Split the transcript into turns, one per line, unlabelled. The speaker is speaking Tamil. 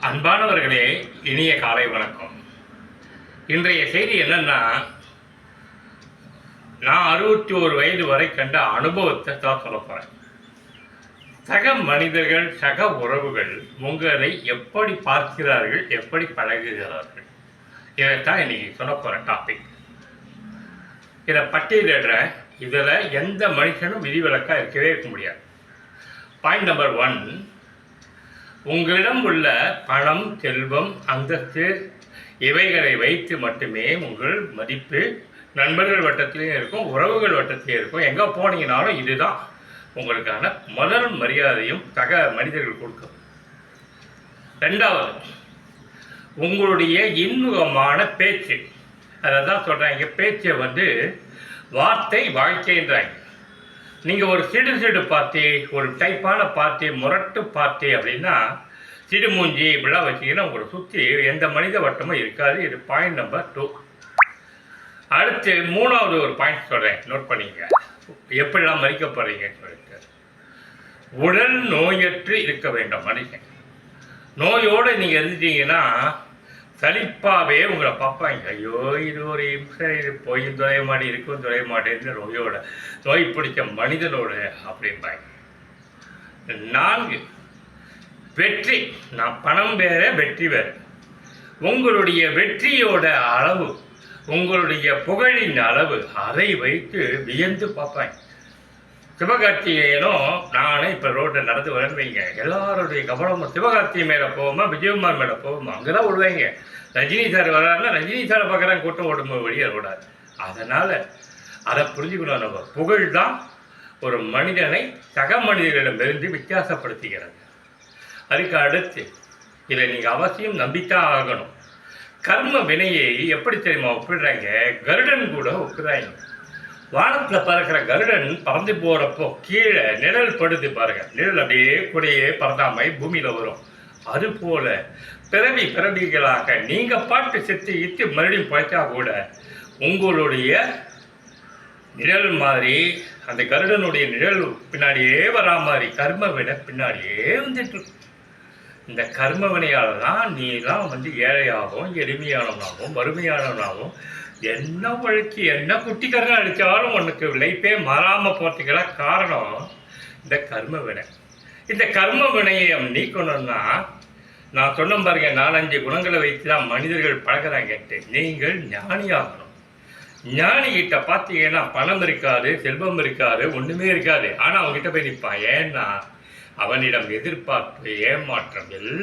அன்பானவர்களே, இனிய காலை வணக்கம். இன்றைய செய்தி என்னன்னா, நான் 61 வயது வரை கண்ட அனுபவத்தை தான் சொல்ல போகிறேன். சக மனிதர்கள், சக உறவுகள் உங்களை எப்படி பார்க்கிறார்கள், எப்படி பழகுகிறார்கள், இதைத்தான் இன்னைக்கு சொல்ல போகிற டாபிக். இதை பட்டியலிடுறேன். இதில் எந்த மனுஷனும் விதிவிலக்காக இருக்கவே இருக்க முடியாது. பாயிண்ட் நம்பர் 1, உங்களிடம் உள்ள பணம், செல்வம், அந்தஸ்து இவைகளை வைத்து மட்டுமே உங்கள் மதிப்பு நண்பர்கள் வட்டத்திலையும் இருக்கும், உறவுகள் வட்டத்திலையும் இருக்கும். எங்கே போனீங்கனாலும் இதுதான் உங்களுக்கான முதல் மரியாதையும் சக மனிதர்கள் கொடுக்கும். ரெண்டாவது, உங்களுடைய இன்முகமான பேச்சு. அதை தான் சொல்கிறாங்க, பேச்சை வார்த்தை வாழ்க்கைன்றாங்க. நீங்கள் ஒரு சிடு பார்ட்டி, ஒரு டைப்பான பார்ட்டி, முரட்டு பார்ட்டி அப்படின்னா சிடுமூஞ்சி இப்படிலாம் வச்சிங்கன்னா உங்களை சுற்றி எந்த மனித வட்டமும் இருக்காது. இது பாயிண்ட் நம்பர் 2. அடுத்து 3வது ஒரு பாயிண்ட் சொல்கிறேன், நோட் பண்ணிங்க. எப்படிலாம் மதிக்கப்படுறீங்கன்னு சொல்லிட்டு, உடல் நோயற்று இருக்க வேண்டும் மனுஷன். நோயோடு நீங்கள் இருந்துட்டீங்கன்னா சலிப்பாகவே உங்களை பார்ப்பாங்க. ஐயோ, இது ஒரு இம்சை, இது போயும் தொலைய மாட்டேன், இருக்கும் தொலைய மாட்டேன்னு நோய் பிடிச்ச மனிதனோடு அப்படிம்பாங்க. 4, வெற்றி. நான் பணம் வேற, வெற்றி வேறு. உங்களுடைய வெற்றியோட அளவு, உங்களுடைய புகழின் அளவு, அதை வைத்து வியந்து பார்ப்பாங்க. சிவகார்த்திகேயனும் நானே இப்போ ரோட்டில் நடந்து வரேன்னு வைங்க, எல்லாருடைய கவனமும் சிவகார்த்திகை மேலே போவோமா, விஜயகுமார் மேலே போவோமா, அங்கே தான் விடுவாங்க. ரஜினி சார் வர்றாருன்னா ரஜினி சாரை பார்க்குறாங்க, கூட்டம் ஓடும்போது வெளியே விடாது. அதனால் அதை புரிஞ்சுக்கணும். நம்ம புகழ் தான் ஒரு மனிதனை சக மனிதர்களிடமிருந்து வித்தியாசப்படுத்துகிறது. அதுக்கு அடுத்து இதை நீங்கள் அவசியம் நம்பித்தான் ஆகணும். கர்ம வினையை எப்படி தெரியுமா ஒப்பிடுறாங்க? கருடன் கூட ஒப்பிடுறாங்க. வானத்தில் பறக்கிற கருடன் பறந்து போகிறப்போ கீழே நிழல் படுது பாருங்க, நிழல் அப்படியே கூடையே பறந்தாமை பூமியில் வரும். அதுபோல் பிறவிகளாக நீங்கள் பாட்டு செத்து இட்டு மறுபடியும் பழைச்சா கூட உங்களுடைய நிழல் மாதிரி அந்த கருடனுடைய நிழல் பின்னாடியே வரா மாதிரி கர்ம வினை பின்னாடியே வந்துட்டு. இந்த கர்ம வினையால் தான் நீலாம் ஏழையாகவும் எளிமையானவனாகவும் வறுமையானவனாகவும் என்ன வழக்கு என்ன குட்டிக்காரங்க அடித்தாலும் உனக்கு லைஃபே மாறாமல் போகிறதுக்கெல்லாம் காரணம் இந்த கர்ம வினை. இந்த கர்ம வினையை நீக்கணும்னா நான் சொன்ன பாருங்க, 4-5 குணங்களை வைத்து தான் மனிதர்கள் பழகிறாங்கன்ட்டு. நீங்கள் ஞானியாகணும். ஞானிகிட்ட பார்த்தீங்கன்னா பணம் இருக்காது, செல்வம் இருக்காது, ஒன்றுமே இருக்காது. ஆனால் அவங்ககிட்ட போய் நிற்பான். ஏன்னா அவனிடம் எதிர்பார்ப்பு, ஏமாற்றம் எல்லாம்